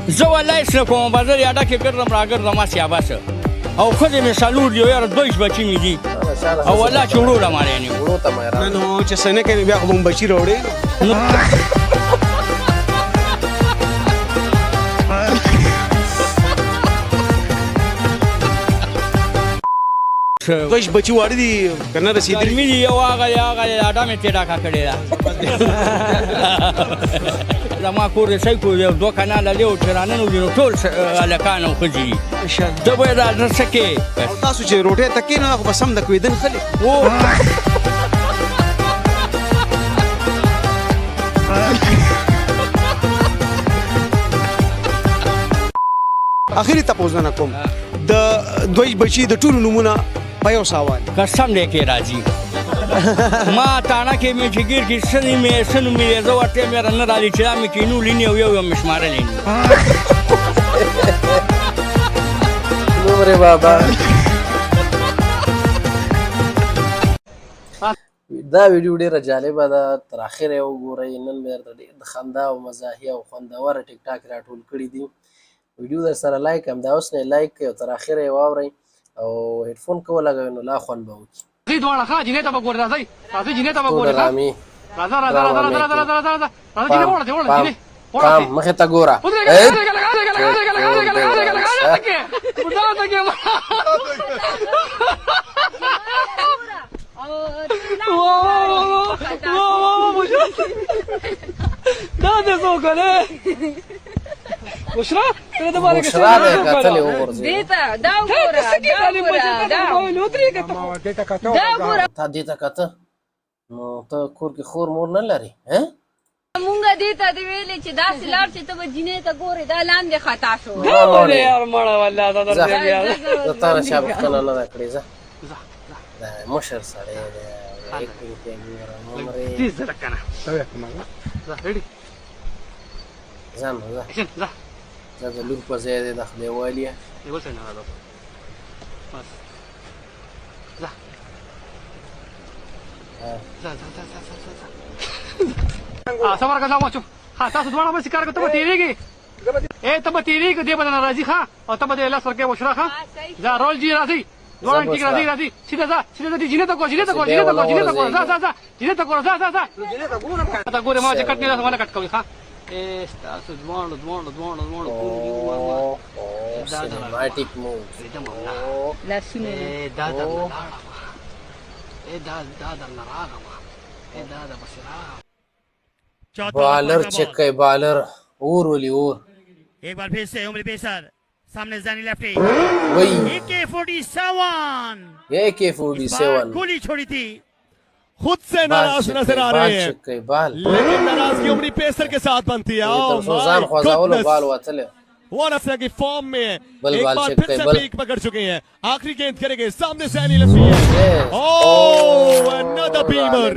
زه ولایس نه کوم بازار یاده کې ګرځم راګرځم هسې عباسه او ښځې مې څلور دي یاره دویش بچي مې دي او والله چې وړو له ماړی نه نو چې څه نه کوي بیا خو به بچي راوړې دویش بچي واړه دي که نه رسېدلي ګرمي دي یو هغه یاده مې ترې ډاکه کړې ده زما کور د سیکو یو دوه کناله دی او ټرانن دي نو ټول هلکان او ښځې دي ته به یې دا څه کې او تاسو چې روټۍ ته کښېنه خو به سم د کوېدن خلې اخري تپوس نه کوم د دوی بچي د ټولو نومونه په یو سوال قسم دی کې راځي ما تاڼه کې مې چې ګیر کې څه نوم یې زه ورته مې رانه راځي چې دا مې کینولي نی او یو مې شمارلی نی نومرې بابا دا ویډیو ډېره جالبه ده تر اخره یې وګورئ نن مې درته ډېر د خندا او مزاحیه او خوندوره ټیک ټاک راټول کړي دي ویډیو در سره لایک هم دا اوس نه لایک کړئ او تر اخره یې واورئ او هیډفون که ولګوئ نو لا خوند به وکړي راځئ دواړه ښه جینۍ ته به ګورې راځئ راځئ جینۍ ته به ګورې ډرامې راځه راځه راځه راځه راځه راځه راځه راځه جینۍ وړه دې وړه جینۍ پام مخې ته ګوره دا دې څه وکړې بشرا ته د باندې بشرا دې کتلې وګورځي دیتا دا وګوره دا وګوره تا دې ته کته نو ته کور کې خور مور نه لري مونږه دیتا دی ویلې چې داسې لاړ چې ته به جینۍ ته ګورې دا لاندې خطا شو یار مړه والله دا درته زه تا نه چا پوښتنه نه ده کړې ځه دا مشر سړی دی ایک روپۍ ګوره عمرې ځه نو ځه ځه د لور په ځای دی د خدای والیه صبر کا ځه ها تاسو دواړه به کار کوئ ته به تېرېږي ته به تېرېږي دې به نه راځي ښه او ته به دې لاس ورکوې بشرا ښه ځه رول جي راځئ دواړه ټیک راځئ راځئ سیده ځه سیده ځه جینۍ ته ګوره جینۍ ته ګوره جینۍ ته ګوره جینۍ ته ګوره ځه ځه ځه جینۍ ته ګوره ځه ځه ځه ته ګورې ما چې کټ نه ونه کټ کوي ښه ستاسو دواړو سینماټیک موو لاسونه دا درنه راغله دا د بشرا بالر चेक कर बालर और बोली और एक बार फिर से उमरी पेसर सामने जानी लेफ्टी वही AK-47 गोली छोड़ी थी खुद से नाराज नजर आ रहे हैं लेकिन नाराजगी उमरी पेसर के साथ बनती है वो नफसा की फॉर्म में है एक बार फिर से पीक पकड़ चुके हैं आखिरी गेंद करेंगे सामने सैनी लफ्टी है another beamer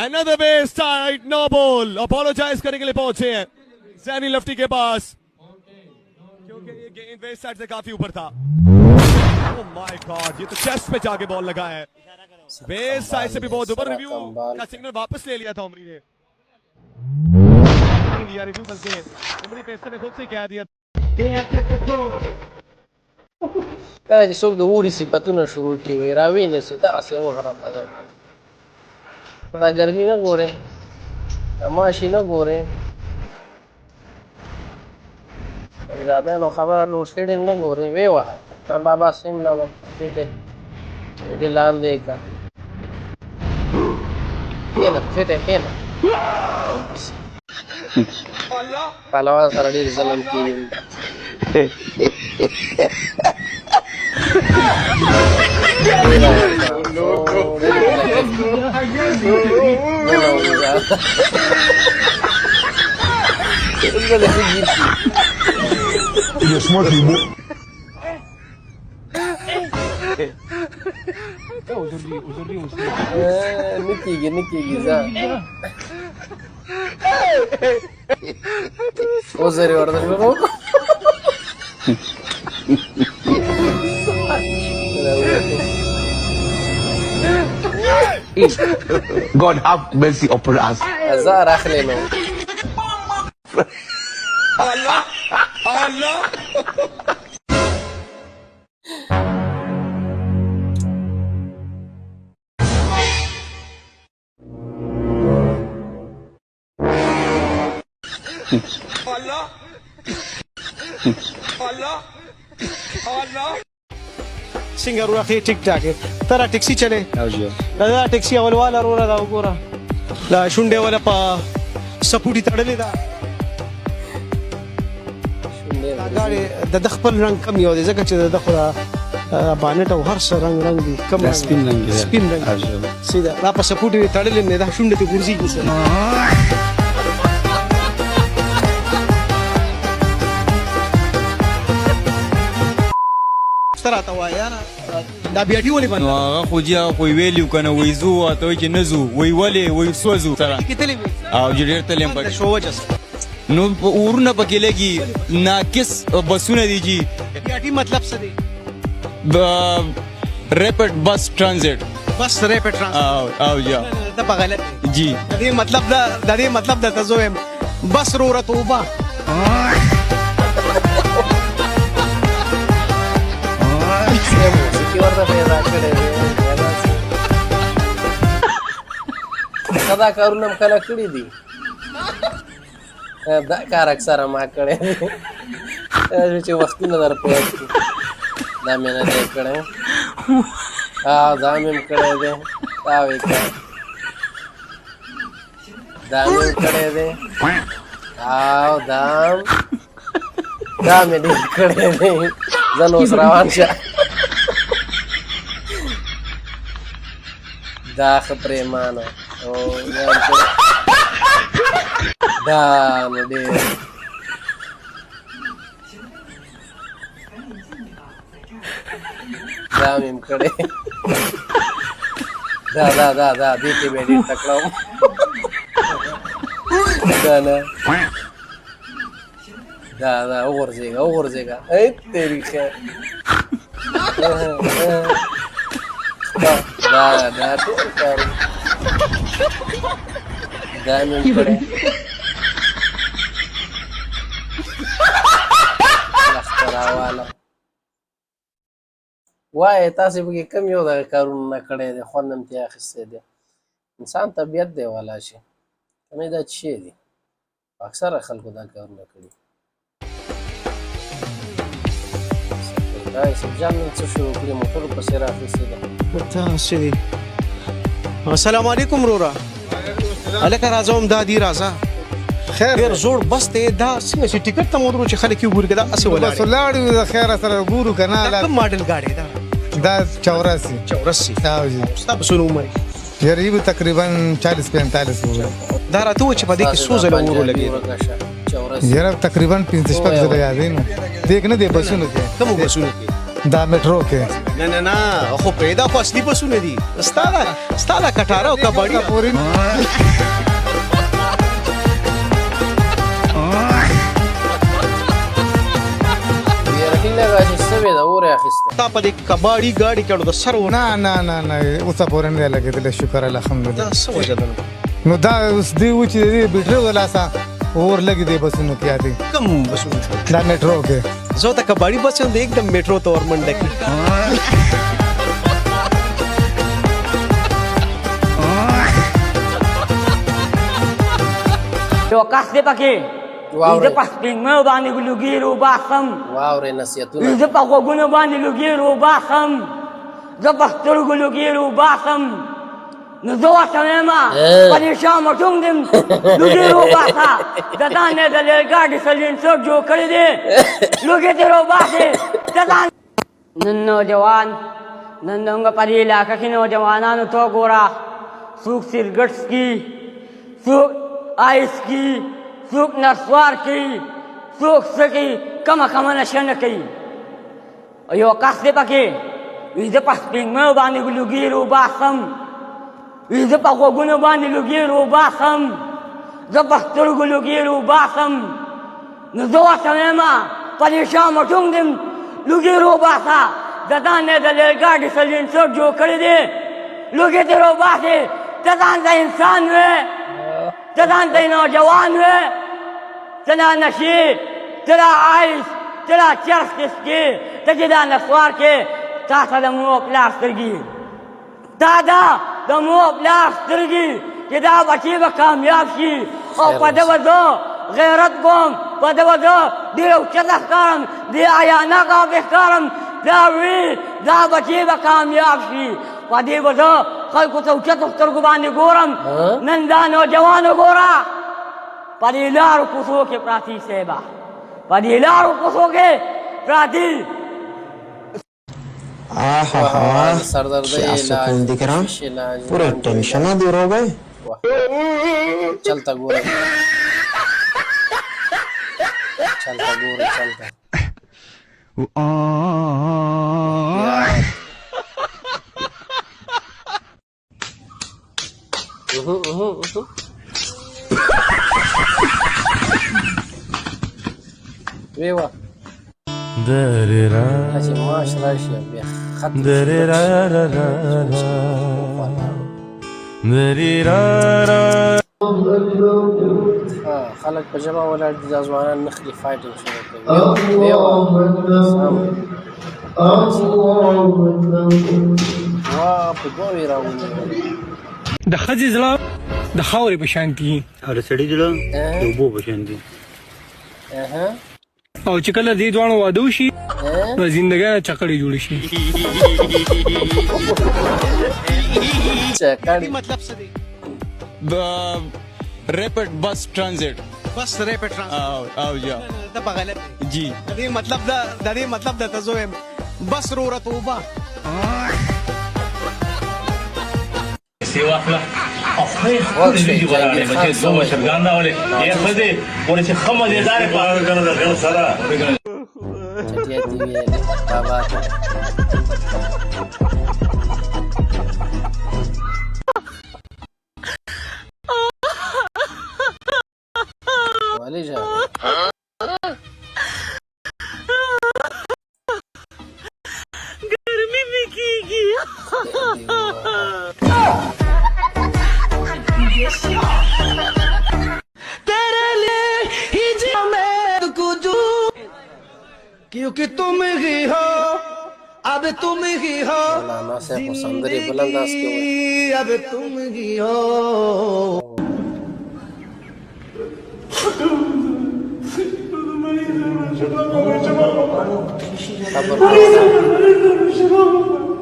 Another base side no ball apologize करने के लिए पहुंचे हैं सैनी लफ्टी के पास क्योंकि ये गेंद बेस साइड से काफी ऊपर था oh my god ये तो चेस्ट पे जाके बॉल लगा है बेस साइड से भी बहुत ऊपर रिव्यू का सिग्नल वापस ले लिया था उमरी ने लिया रिव्यू बल्कि उमरी पेसर ने खुद से कह दिया कल چې څوک د اوري صفتونه شروع کوي راوینې سو داسې وغړمه ده دا ګرمي نه ګورې ماشي نه ګورې زیاده نو خبره نو سټېډیم نه ګورې ویې وهه بابا سیم نه وم دې لاندې کا کښېنه کښېنه پهلوان سره ډېر ظلم کېږي نکېږي ځه وزرې ورته شروع God have mercy upon us. زه راخلی نو څنګه ورو اخی ټیک ټاک ترا ټیکسي چلے دا ټیکسي اول والا ورو دا وګوره لا شونډه ولا په سپوټي تړلې دا دا غاړي د خپل رنگ کم یو دی ځکه چې د خپل باندې ته هر څه رنگ دی کم سپین رنگ سیده دا په سپوټي تړلې نه دا شونډه ته ګرځي کیسه ستراته وایا دا بیا دی ولې باندې هغه خو جی خو ویلیو کنه وای زو ته چې نزو وای ولې وای سوزو سره کتلې او جډیر تلم پک شو وجه نو ورونه پکې لګي ناقص بسونه دي جی بیا دی مطلب څه دی ریپټ بس ټرانزیټ بس ریپټ ټرانسپورت او جا دا په غلط جی دې مطلب دا دې مطلب دا تزویم بس رو رتوبه موسیقي ورته پیدا کړې وي دا کارونه هم کله کړي دي دا کار اکثره ما کړی دی چې وختونه در په یاد کړي دا مې نه دی کړی دا مې هم کړی دی دا وې کړی دا مې هم کړی دی او دا مې ډېر کړی دی ځه نو اوس روان شه دا ښه پرېمانه او دا نو ډېر دا مې هم کړی دا دې کې مې ډېر تکړه وم دا نه دا وغورځېږه ای تېرې ښه دا ټول کار دا مې هم کړی لښکراواله وایه تاسې پکې کم یو دغه کارونه نه کړی دی خوند هم ترې اخیستی دی انسان طبیعت دی والا شي کنه دا څه شی دی اکثره خلکو دا کارونه کړي دا سبجان نن څه شروع کړي موټرو پسې رااخیستې ده تاسې دی السلام علیکم رورا هلکه راځه هم دا دی راځه ډېر زوړ بس دی دا څنګه چې ټکټ ته مو ودرو چې خلک یې ګوري که دا هسې بس ولاړ یو د خیره سره ګورو که نه کوم ماډل ګاډی ده دا 84 او جي ستا په څونه عمر یې تقریبا 40-45 دا راته ووایه چې په دې کې څو ځله ورو لګېده یاره تقریبا 15-16 ځله یادې نه دې کې نه دی بسونو کې کومو بسونو کې دا میټرو کې نه خو پرې دا خو اصلي بسونه دي ستا دا کټاره او کباړي تا په دې کباړي ګاډي کې د سر نه اوسه پورې نه دی لګېدلی شکر الحمدلله څه وجه ده نو دا اوس دی و چې د دې بیټرۍ ولاسه اور لګي دی بسونو کې یادې کوم بسونه دا میټرو کې زه ته کباړي بس یم د एकदम میټرو ته ورمنډه کړي یو کس دی پکې زه په سپېږمۍ باندې لوګي روباسم واورئ نصیحتونه زه په غوږونو باندې لوګي روباسم زه په سترګو لوګي روباسم نو زه ورته وایم پریشان مټونګ دم لوګي روباسه د ځان نه د ریلګاډي سلینسر جوړ کړی دی لوګي دې روباسې د ځان نن نوجوان نن دغه په دې علاقه کې نوجوانانو ته ګوره څوک سګرټ څکي څوک آیس څکي څوک نسوار کوي څوک څه کوي کمه نشه نه کوي یو کس دی پکې زه په سپېږمۍ باندې لوګي روباسم زه په غوږونو باندې لوګي روباسم زه په سترګو لوګي روباسم نو زه ورته وایم پریشان مټونګ دم لوګي روباسه د ځان نه د ریلګاډي سلینسر جوړ کړی دی لوګي دې روباسې ته ځان ته انسان وې ته ځان ته نوجوان وې تلا نشيد تلا عايش تلا چرس کسکی تجدا نسوار کې تا ته د مو پلار سترګي تا دا د مو پلار سترګي چې دا بچي به کامیاب شي او په دې وځو غیرت کوم په دې وځو ډېر اوچته ښکارم ډېر عیاناکه ښکارم دا وي دا بچي به کامیاب شي په دې وځو خلکو ته اوچتو سترګو باندې ګورم نن دا نوجوانو ګوره په دې لارو کوڅو کې پراتی صاحبه په دې لارو کوڅو کې پراتی سردردی علاج पूरे टेंशन दूर हो गए चलता गोरे चलता वेवा अजी माश राशि बे खत خلق په جمع ولاړ دي د ځوانان نخلي فایټینګ شروع کړي واه په ګوي راوړي د ښځې زړه د خاورې په شان دي او د سړي زړه د اوبو په شان دي او چې کله دې دواړو واده وشي نو زندګۍ نه چکړې جوړې شي چکړې مطلب څه دی ریپڈ بس ټرانزیټ بس ریپټ ټرانسپورټ او یا دا په غلط جی د دې مطلب د تزویم بس رورت وبا سیوا خلا افخې خپل دې وراله بچي دوه شرګان دا ولې یې خدای ورته چې خمه دې دار په کنه دا غل سره چټیا دی بابا वाले जा गर्मी भी कीगी तेरे लिए ही जी मैं कुछ क्योंकि तुम ही हो अब तुम ही हो मौलाना से सौंदर्य बुलंदाज के अब तुम ही हो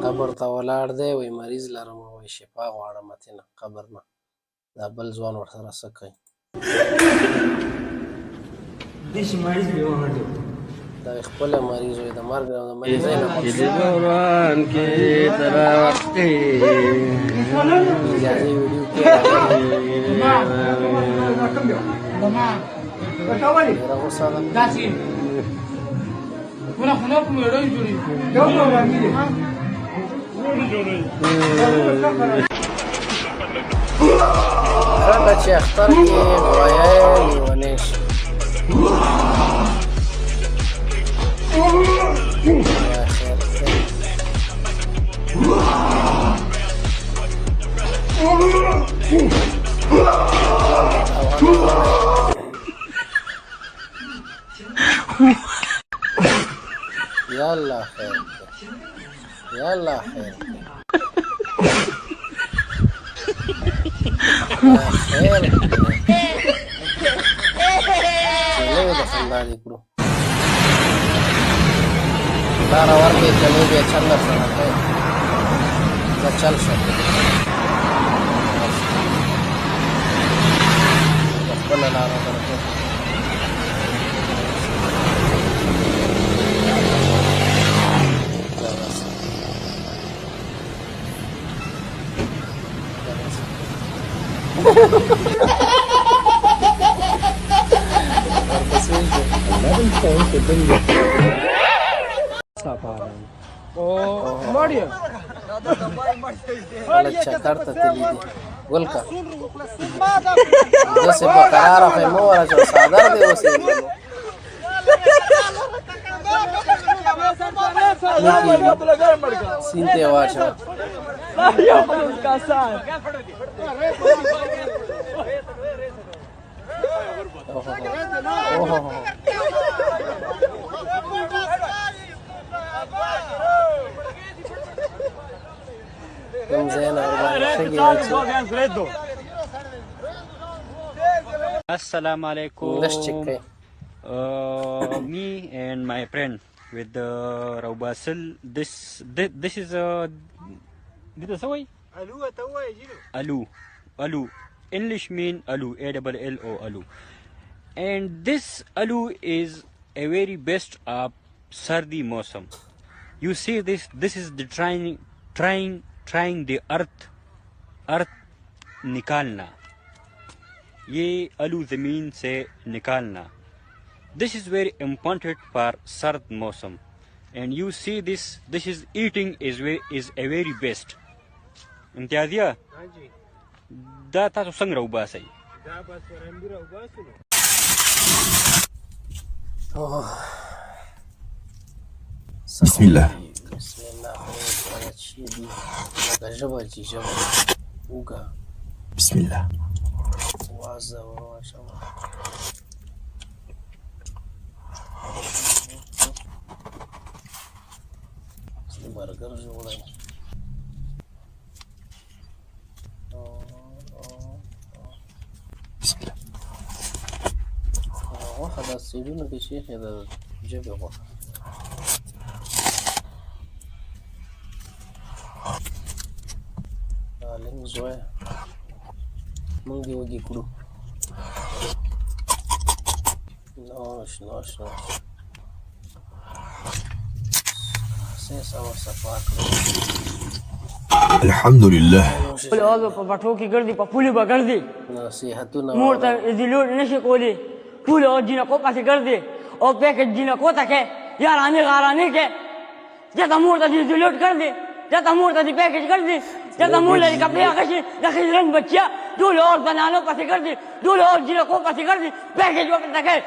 قبر ته ولاړ دی وای مریض لرم وای شفا غواړم ته نه قبر نه دا بل ځوان ورسره څه کوي دا خپل مریض وي د مرګ او د مریض نه قرآن کې تراوختي اجازه ویډیو کې راغو ساده داسې ونه خنوق مې ډېر جوړي یو باندې راځه چې اختر کې غوایې نیولې شي يلا خير يلا خير خير چلو دخلنا لیکرو لارا ورکی چلو بیا چل سره خیر دا چل شو خپل لارا ورکی چکر ته تللی دی ګل کا دسې بقراره خیمه ورچو صادر دی اوسې سینته واچو کوم ځای نه ورباندې ښه ګیره Assalamu alaikum. Let's check. Me and my friend with Raubasil. This is this is way. Alu. English mean alu. ALLO alu. And this alu is a very best of sardi mosam. You see this. This is the trying the earth nikalna. ये आलू ज़मीन से निकालना. This is very important for सर्द मौसम. And you see this is eating is a very best. इम्तियाज़िया दा तासु संग रहो बास है. बिस्मिल्लाह. बिस्मिल्लाह. وازه واشوا برګر جوړای बिस्मिल्लाह. واخه د سیډونو کې شیخ د جبه واخه لنګ زوی مونږ دی وږي کړو نوش سیسا صفا کړو الحمدلله. ولې اوس په پټو کې ګرځي په پولي به ګرځي نصیحتونه مور ته ازلوټ نشي کولی ټول او جنکو پسې ګرځي او پیکج جنکو ته کې یارانې غارانې کې جته مور ته ازلوټ ګرځي جته مور ته پیکج ګرځي جته مور لري کپڑے اخشي د خزرن بچیا ټول اور بنانو پسې ګرځي ټول اور جنکو پسې ګرځي پیکج وپته کې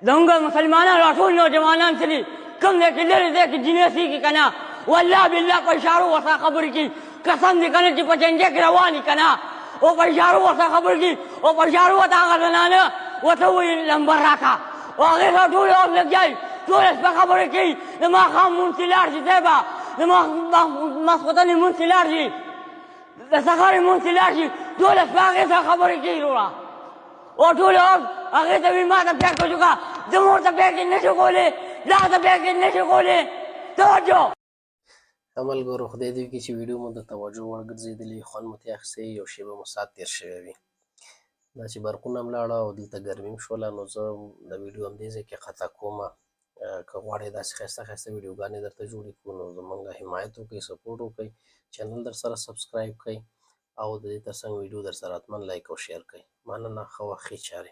زموږ مسلمانان راټول نوجوانان سړي کوم دې کې لري دې کې جنسي کې کنه والله بالله په اشارو وسا خبر کی قسم دې کنه چې په جنګ کې رواني کنه او په اشارو وسا خبر کی او په اشارو وتا غنانه وته وی لمبر راکا او هغه ټول اور لګي ټول په خبر کی ما خام منتلار دي دیبا ما مسقطني منتلار دي د سخر منتلار دي ټول په هغه خبر کی ورا او ټول اور هغه ته ما ته پک کوجا د مور ته پک نه شو کوله لا ته پک نه شو کوله توجه عمل ګورو خدای دې کې چې ویډیو مو د توجه وړ ګرځېدلې خوند مو ترې اخیستی یو شیبه مو ساعت تېر شوی وي دا چې برقونه هم لاړه او دلته ګرمي هم شوله نو زه د ویډیو همدې ځای کې قطع کومه که غواړئ داسې ښایسته ښایسته ویډیوګانې درته جوړې کړو نو زمونږ حمایت وکړئ سپورټ وکړئ چینل در سره سبسکرایب کړئ او د دې تر څنګ ویډیو در سره حتما لایک او شیر کړئ مننه ښه وخت ښې چارې